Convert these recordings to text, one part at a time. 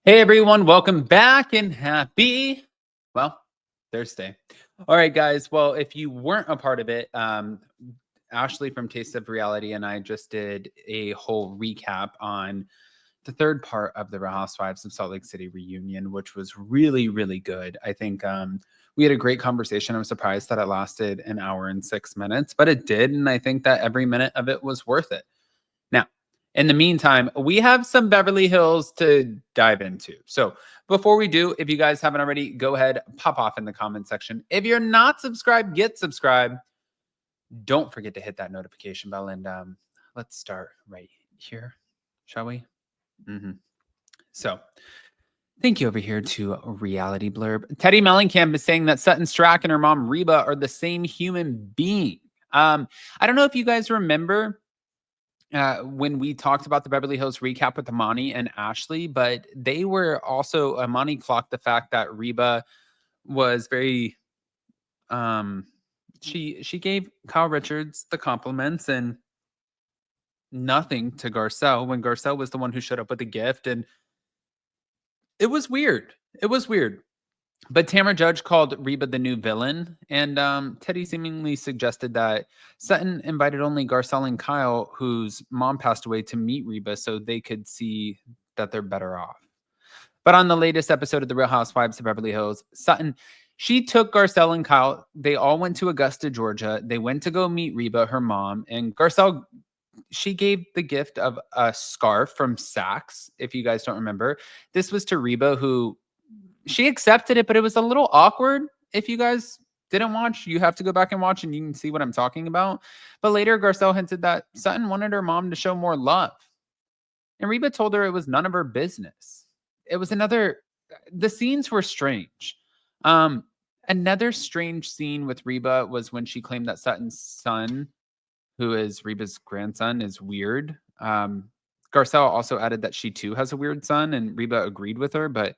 Hey everyone, welcome back and happy, well, Thursday. All right, guys. Well, if you weren't a part of it, Ashley from Taste of Reality and I just did a whole recap on the third part of the Real Housewives of Salt Lake City reunion, which was really, really good. I think we had a great conversation. I'm surprised that it lasted an hour and 6 minutes, but it did. And I think that every minute of it was worth it. Now, in the meantime, we have some Beverly Hills to dive into. So before we do, if you guys haven't already, go ahead, pop off in the comment section. If you're not subscribed, get subscribed. Don't forget to hit that notification bell. And let's start right here, shall we? So thank you over here to Reality Blurb. Teddy Mellencamp is saying that Sutton Strack and her mom Reba are the same human being. I don't know if you guys remember when we talked about the Beverly Hills recap with Amani and Ashley, but they were also, Amani clocked the fact that Reba was very, she gave Kyle Richards the compliments and nothing to Garcel when Garcel was the one who showed up with the gift. And it was weird. It was weird. But Tamara Judge called Reba the new villain, and Teddy seemingly suggested that Sutton invited only Garcel and Kyle, whose mom passed away, to meet Reba so they could see that they're better off. But on the latest episode of The Real Housewives of Beverly Hills, Sutton, she took Garcel and Kyle. They all went to Augusta, Georgia. They went to go meet Reba, her mom, and Garcel, she gave the gift of a scarf from Saks, if you guys don't remember. This was to Reba, who she accepted it, but it was a little awkward. If you guys didn't watch, you have to go back and watch and you can see what I'm talking about. But later, Garcel hinted that Sutton wanted her mom to show more love. And Reba told her it was none of her business. It was the scenes were strange. Another strange scene with Reba was when she claimed that Sutton's son, who is Reba's grandson, is weird. Garcel also added that she too has a weird son, and Reba agreed with her, but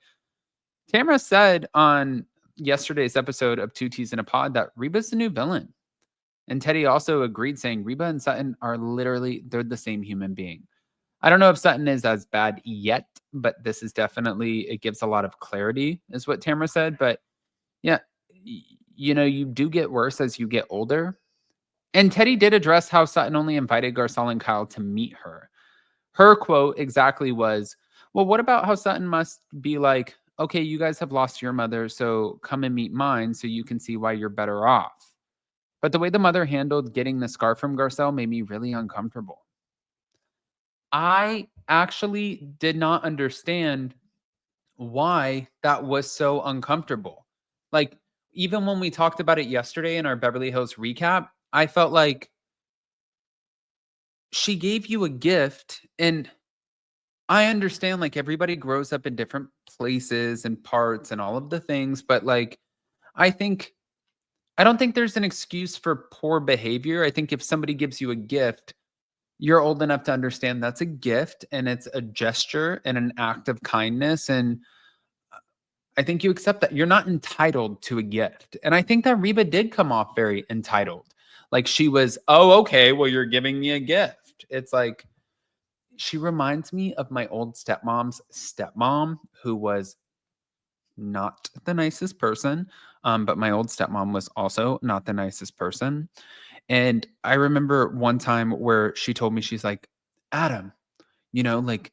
Tamara said on yesterday's episode of Two Teas in a Pod that Reba's the new villain. And Teddy also agreed, saying Reba and Sutton are they're the same human being. I don't know if Sutton is as bad yet, but this is definitely, it gives a lot of clarity, is what Tamara said. But yeah, you do get worse as you get older. And Teddy did address how Sutton only invited Garcel and Kyle to meet her. Her quote exactly was, well, what about how Sutton must be like, okay, you guys have lost your mother, so come and meet mine so you can see why you're better off. But the way the mother handled getting the scarf from Garcel made me really uncomfortable. I actually did not understand why that was so uncomfortable. Like, even when we talked about it yesterday in our Beverly Hills recap, I felt like she gave you a gift, and I understand, like, everybody grows up in different places and parts and all of the things, but like, I don't think there's an excuse for poor behavior. I think if somebody gives you a gift, you're old enough to understand that's a gift and it's a gesture and an act of kindness. And I think you accept that you're not entitled to a gift. And I think that Reba did come off very entitled. Like she was, oh, okay, well, you're giving me a gift. It's like, she reminds me of my old stepmom's stepmom, who was not the nicest person. But my old stepmom was also not the nicest person. And I remember one time where she told me, she's like, Adam, like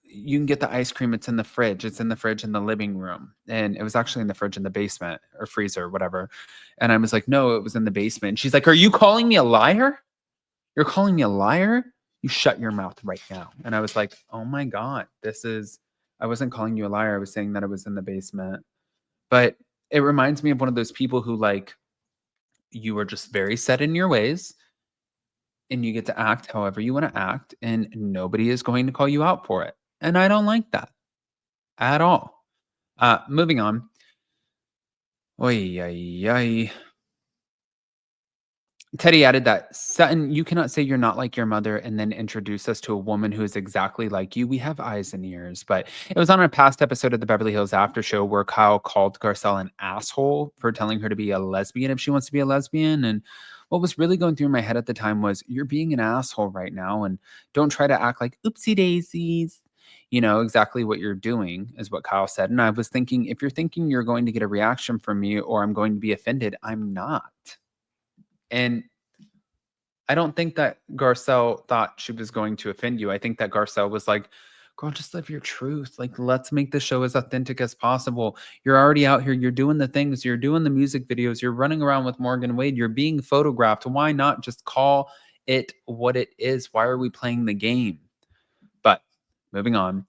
you can get the ice cream. It's in the fridge. It's in the fridge in the living room. And it was actually in the fridge in the basement or freezer, whatever. And I was like, no, it was in the basement. She's like, are you calling me a liar? You're calling me a liar? You shut your mouth right now. And I was like, oh my God, I wasn't calling you a liar. I was saying that it was in the basement. But it reminds me of one of those people who, like, you are just very set in your ways and you get to act however you want to act, and nobody is going to call you out for it. And I don't like that at all. Moving on. Oy, oy, oy. Teddy added that, Sutton, you cannot say you're not like your mother and then introduce us to a woman who is exactly like you. We have eyes and ears. But it was on a past episode of the Beverly Hills After Show where Kyle called Garcel an asshole for telling her to be a lesbian if she wants to be a lesbian. And what was really going through my head at the time was, you're being an asshole right now, and don't try to act like oopsie daisies. You know exactly what you're doing, is what Kyle said. And I was thinking, if you're thinking you're going to get a reaction from me or I'm going to be offended, I'm not. And I don't think that Garcelle thought she was going to offend you. I think that Garcelle was like, girl, just live your truth. Like, let's make the show as authentic as possible. You're already out here. You're doing the things. You're doing the music videos. You're running around with Morgan Wade. You're being photographed. Why not just call it what it is? Why are we playing the game? But moving on.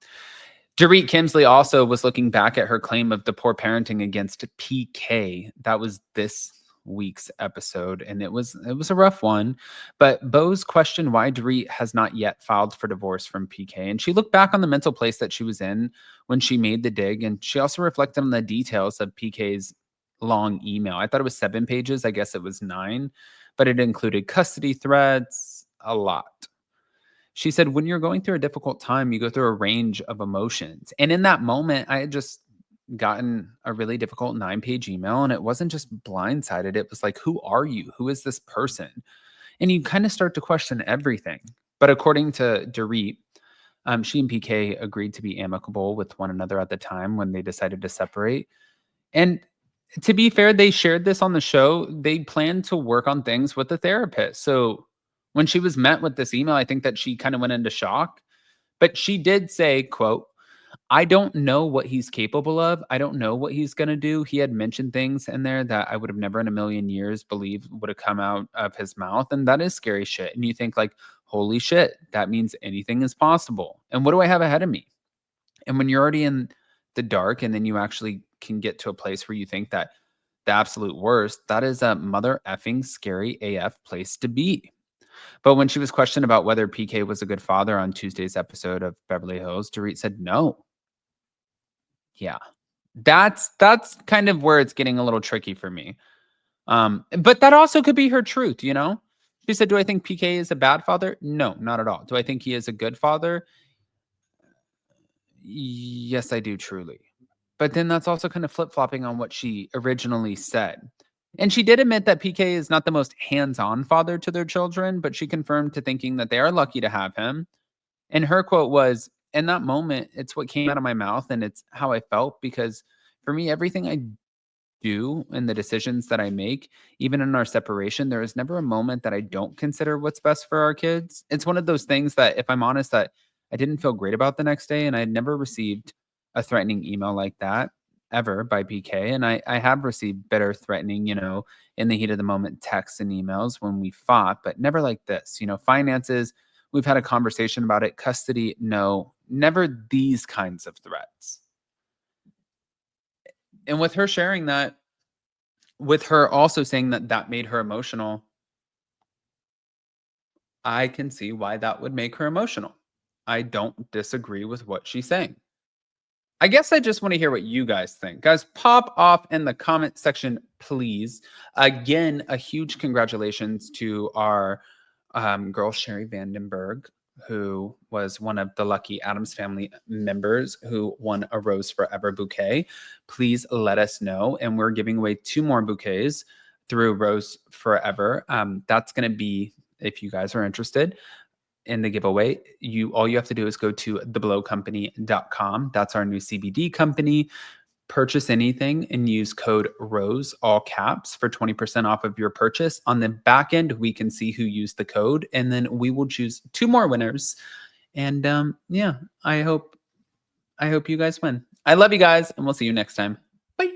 Dorit Kemsley also was looking back at her claim of the poor parenting against PK. That was this week's episode, and it was a rough one. But Bose questioned why Dorit has not yet filed for divorce from PK, and she looked back on the mental place that she was in when she made the dig, and she also reflected on the details of PK's long email. I thought it was 7 pages. I guess it was 9, but it included custody threats, a lot. She said, when you're going through a difficult time, you go through a range of emotions. And in that moment, I had just gotten a really difficult 9-page email, and it wasn't just blindsided. It was like, who are you? Who is this person? And you kind of start to question everything. But according to Dorit, she and PK agreed to be amicable with one another at the time when they decided to separate. And to be fair, they shared this on the show. They planned to work on things with the therapist. So when she was met with this email, I think that she kind of went into shock. But she did say, quote, I don't know what he's capable of. I don't know what he's going to do. He had mentioned things in there that I would have never in a million years believed would have come out of his mouth. And that is scary shit. And you think like, holy shit, that means anything is possible. And what do I have ahead of me? And when you're already in the dark and then you actually can get to a place where you think that the absolute worst, that is a mother effing scary AF place to be. But when she was questioned about whether PK was a good father on Tuesday's episode of Beverly Hills, Dorit said no. Yeah. That's kind of where it's getting a little tricky for me. But that also could be her truth, you know? She said, do I think PK is a bad father? No, not at all. Do I think he is a good father? Yes, I do truly. But then that's also kind of flip-flopping on what she originally said. And she did admit that PK is not the most hands-on father to their children, but she confirmed to thinking that they are lucky to have him. And her quote was, in that moment, it's what came out of my mouth and it's how I felt because for me, everything I do and the decisions that I make, even in our separation, there is never a moment that I don't consider what's best for our kids. It's one of those things that, if I'm honest, that I didn't feel great about the next day. And I had never received a threatening email like that ever by PK. And I have received better threatening, you know, in the heat of the moment texts and emails when we fought, but never like this. You know, finances, we've had a conversation about it. Custody, no, never these kinds of threats. And with her sharing that, with her also saying that that made her emotional, I can see why that would make her emotional. I don't disagree with what she's saying. I guess I just want to hear what you guys think. Guys, pop off in the comment section, please. Again, a huge congratulations to our girl, Sherry Vandenberg, who was one of the lucky Addams Family members who won a Rose Forever bouquet. Please let us know. And we're giving away 2 more bouquets through Rose Forever. That's going to be, if you guys are interested in the giveaway, all you have to do is go to theblowcompany.com. That's our new CBD company. Purchase anything and use code ROSE, all caps, for 20% off of your purchase. On the back end, we can see who used the code, and then we will choose 2 more winners. And yeah, I hope you guys win. I love you guys, and we'll see you next time. Bye.